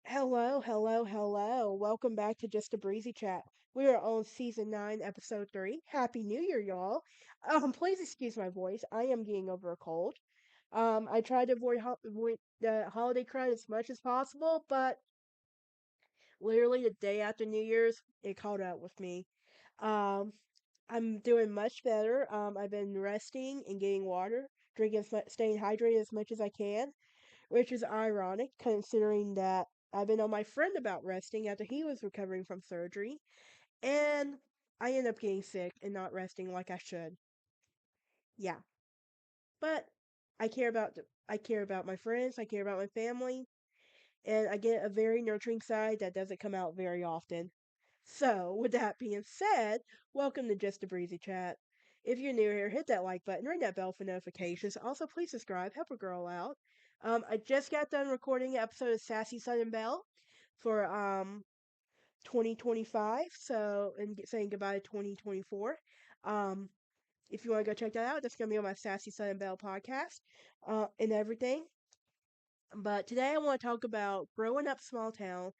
Hello, hello, hello. Welcome back to Just a Breezy Chat. We are on season 9, episode 3. Happy New Year, y'all. Please excuse my voice. I am getting over a cold. I tried to avoid the holiday crowd as much as possible, but literally the day after New Year's, it caught up with me. Um, I'm doing much better. I've been resting and getting water, staying hydrated as much as I can, which is ironic considering that I've been on my friend about resting after he was recovering from surgery, and I end up getting sick and not resting like I should. Yeah, but I care about my friends, I care about my family, and I get a very nurturing side that doesn't come out very often. So, with that being said, welcome to Just a Breezy Chat. If you're new here, hit that like button, ring that bell for notifications. Also, please subscribe, help a girl out. I just got done recording an episode of Sassy Southern Belle for 2025, and saying goodbye to 2024. Um, if you want to go check that out, that's gonna be on my Sassy Southern Belle podcast, and everything. But today I want to talk about growing up small town,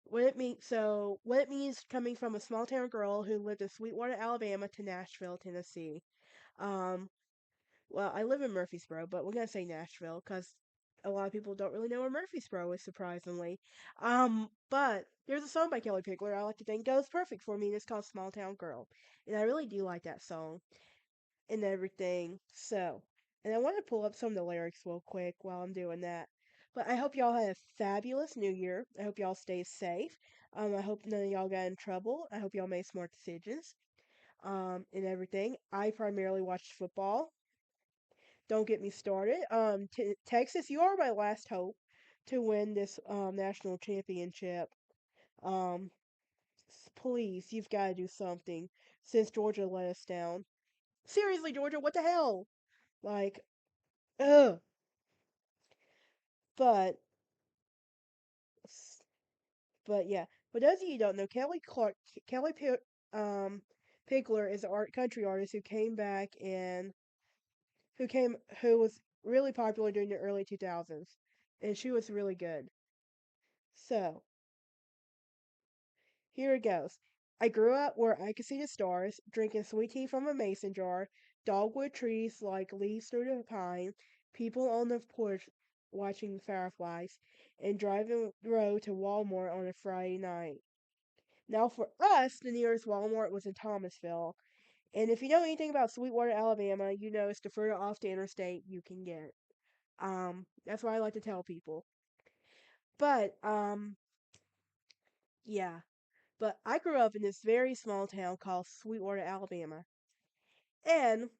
what it means coming from a small town girl who lived in Sweetwater, Alabama to Nashville, Tennessee. Um, well, I live in Murfreesboro, but we're gonna say Nashville because a lot of people don't really know where Murfreesboro is, surprisingly. But there's a song by Kelly Pickler I like to think goes perfect for me, and it's called "Small Town Girl," and I really do like that song and everything. And I want to pull up some of the lyrics real quick while I'm doing that. But I hope y'all had a fabulous new year. I hope y'all stay safe. I hope none of y'all got in trouble. I hope y'all made smart decisions. And everything. I primarily watched football. Don't get me started. Texas, you are my last hope to win this national championship. Um, please, you've got to do something since Georgia let us down. Seriously, Georgia, what the hell? Like, ugh. But but yeah. For those of you who don't know, Kelly um Pickler is an art country artist who was really popular during the early 2000s, and she was really good. So here it goes. I grew up where I could see the stars, drinking sweet tea from a mason jar, dogwood trees like leaves through the pine, people on the porch watching fireflies, and driving the road to Walmart on a Friday night. Now, for us, the nearest Walmart was in Thomasville. And if you know anything about Sweetwater, Alabama, you know it's the further off the interstate you can get. That's what I like to tell people. But, yeah. But I grew up in this very small town called Sweetwater, Alabama. And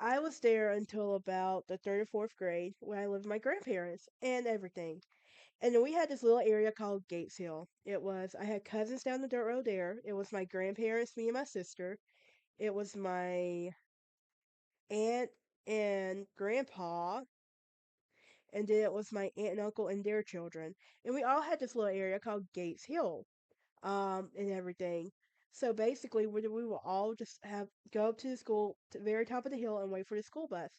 I was there until about the third or fourth grade when I lived with my grandparents and everything. And then we had this little area called Gates Hill. I had cousins down the dirt road there. It was my grandparents, me and my sister. It was my aunt and grandpa, and then it was my aunt and uncle and their children. And we all had this little area called Gates Hill, and everything. So basically, we would all just have go up to the school to the very top of the hill and wait for the school bus.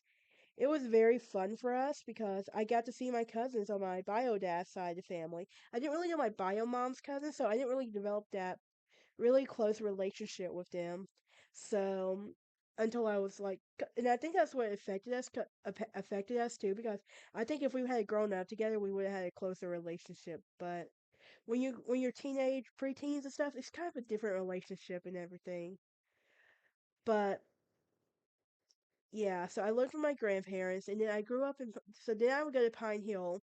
It was very fun for us because I got to see my cousins on my bio dad side of the family. I didn't really know my bio mom's cousins, so I didn't really develop that really close relationship with them. So until I was like, and I think that's what affected us too, because I think if we had grown up together, we would have had a closer relationship. But when you're teenage, preteens and stuff, it's kind of a different relationship and everything. But yeah, so I lived with my grandparents, and then I grew up in. So then I would go to Pine Hill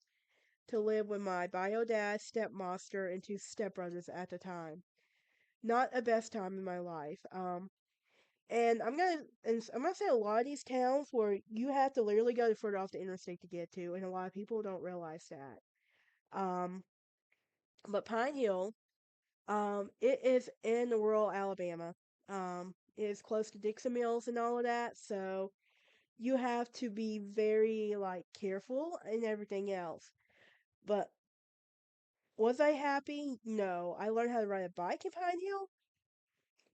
to live with my bio dad, stepmaster, and two stepbrothers at the time. Not a best time in my life. I'm gonna say a lot of these towns where you have to literally go to further off the interstate to get to, and a lot of people don't realize that. Um, but Pine Hill, it is in rural Alabama. It is close to Dixon Mills and all of that, so you have to be very like careful and everything else. But was I happy? No. I learned how to ride a bike in Pine Hill.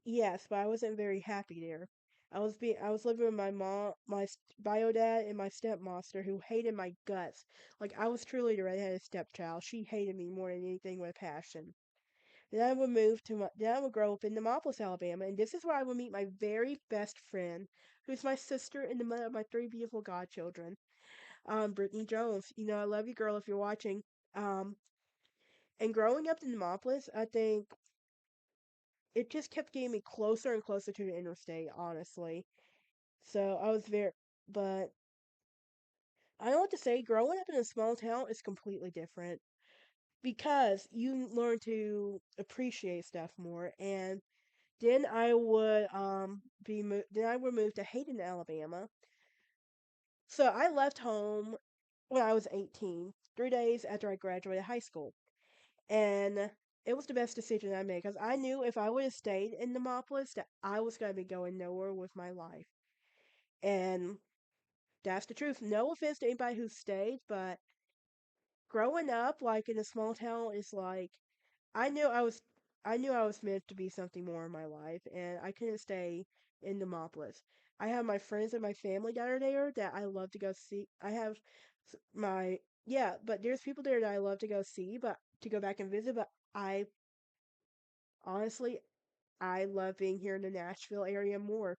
Yes, but I wasn't very happy there. I was living with my mom, bio dad, and my stepmaster who hated my guts. Like I was truly the redheaded stepchild. She hated me more than anything with passion. Then I would grow up in Demopolis, Alabama, and this is where I would meet my very best friend, who's my sister and the mother of my three beautiful godchildren. Brittany Jones. You know, I love you, girl, if you're watching. Um, and growing up in Demopolis, I think it just kept getting me closer and closer to the interstate, honestly. So I was very, but I don't know what to say. Growing up in a small town is completely different because you learn to appreciate stuff more. And then I would move to Hayden, Alabama. So I left home when I was 18, 3 days after I graduated high school. And it was the best decision I made because I knew if I would have stayed in Demopolis that I was going to be going nowhere with my life. And that's the truth. No offense to anybody who stayed, but growing up like in a small town is like I knew I was I knew I was meant to be something more in my life and I couldn't stay in Demopolis. I have my friends and my family that are there that I love to go see. I have my yeah, but there's people there that I love to go see, but to go back and visit, but I honestly I love being here in the Nashville area more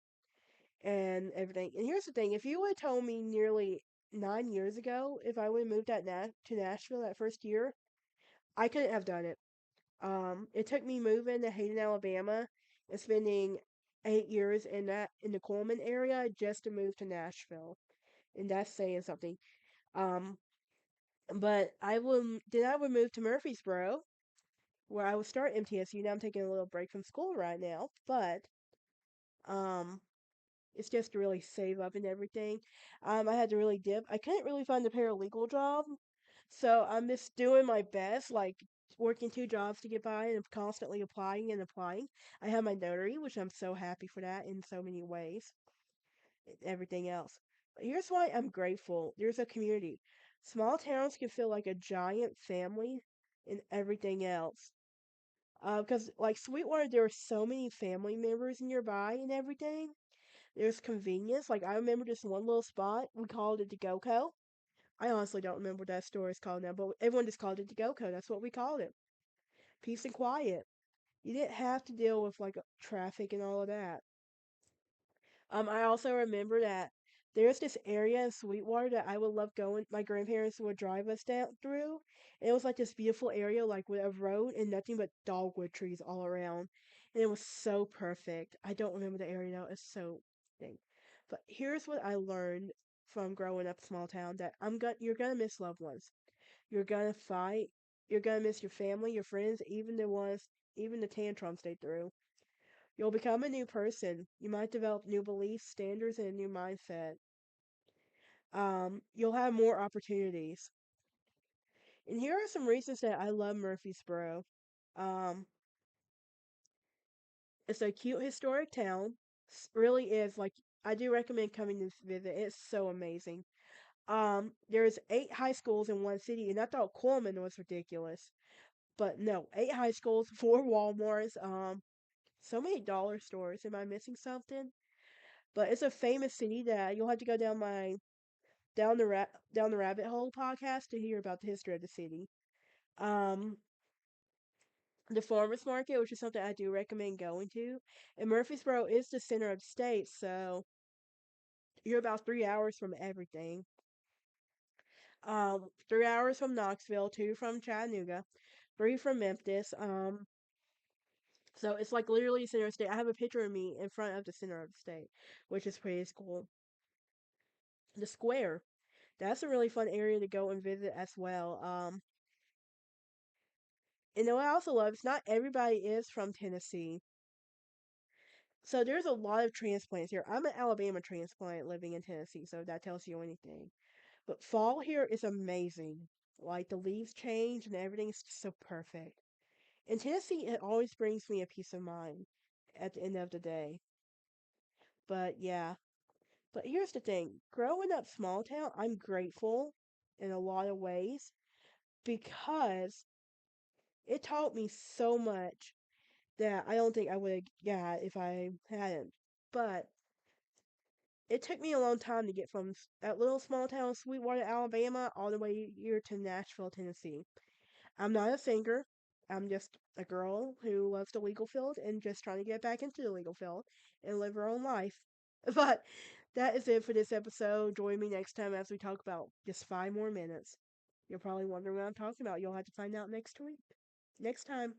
and everything. And here's the thing, if you would have told me nearly 9 years ago if I would have moved to Nashville that first year, I couldn't have done it. It took me moving to Hayden, Alabama, and spending 8 years in the Coleman area just to move to Nashville, and that's saying something. Um, but I would move to Murfreesboro, where I would start MTSU. Now I'm taking a little break from school right now, but um, it's just to really save up and everything. I had to really dip. I couldn't really find a paralegal job, so I'm just doing my best, like working two jobs to get by and constantly applying and applying. I have my notary, which I'm so happy for that in so many ways, and everything else. But here's why I'm grateful. There's a community. Small towns can feel like a giant family and everything else. Because like Sweetwater, there are so many family members nearby and everything. There's convenience. Like I remember this one little spot. We called it the GoCo. I honestly don't remember what that store is called now, but everyone just called it the GoCo. That's what we called it. Peace and quiet. You didn't have to deal with like traffic and all of that. I also remember that there's this area in Sweetwater that I would love going. My grandparents would drive us down through. And it was like this beautiful area, like with a road and nothing but dogwood trees all around. And it was so perfect. I don't remember the area now. It's so thing. But here's what I learned from growing up small town that you're gonna miss loved ones. You're gonna fight. You're gonna miss your family, your friends, even the tantrums they threw. You'll become a new person. You might develop new beliefs, standards, and a new mindset. You'll have more opportunities. And here are some reasons that I love Murfreesboro. Um, it's a cute historic town. Really is like I do recommend coming to visit. It's so amazing. There's 8 high schools in one city, and I thought Coleman was ridiculous, but no, 8 high schools, 4 Walmarts, so many dollar stores. Am I missing something? But it's a famous city that you'll have to go down the rabbit hole podcast to hear about the history of the city. Um, the farmers market, which is something I do recommend going to, and Murfreesboro is the center of the state, so you're about 3 hours from everything. 3 hours from Knoxville, two from Chattanooga, three from Memphis. So it's like literally center of the state. I have a picture of me in front of the center of the state, which is pretty cool. The square. That's a really fun area to go and visit as well. And what I also love is not everybody is from Tennessee. So there's a lot of transplants here. I'm an Alabama transplant living in Tennessee, so if that tells you anything. But fall here is amazing. Like the leaves change and everything's just so perfect. In Tennessee, it always brings me a peace of mind at the end of the day. But yeah. But here's the thing. Growing up small town, I'm grateful in a lot of ways because it taught me so much that I don't think I would have got if I hadn't. But it took me a long time to get from that little small town of Sweetwater, Alabama, all the way here to Nashville, Tennessee. I'm not a singer. I'm just a girl who loves the legal field and just trying to get back into the legal field and live her own life. But that is it for this episode. Join me next time as we talk about just 5 more minutes. You're probably wondering what I'm talking about. You'll have to find out next week. Next time.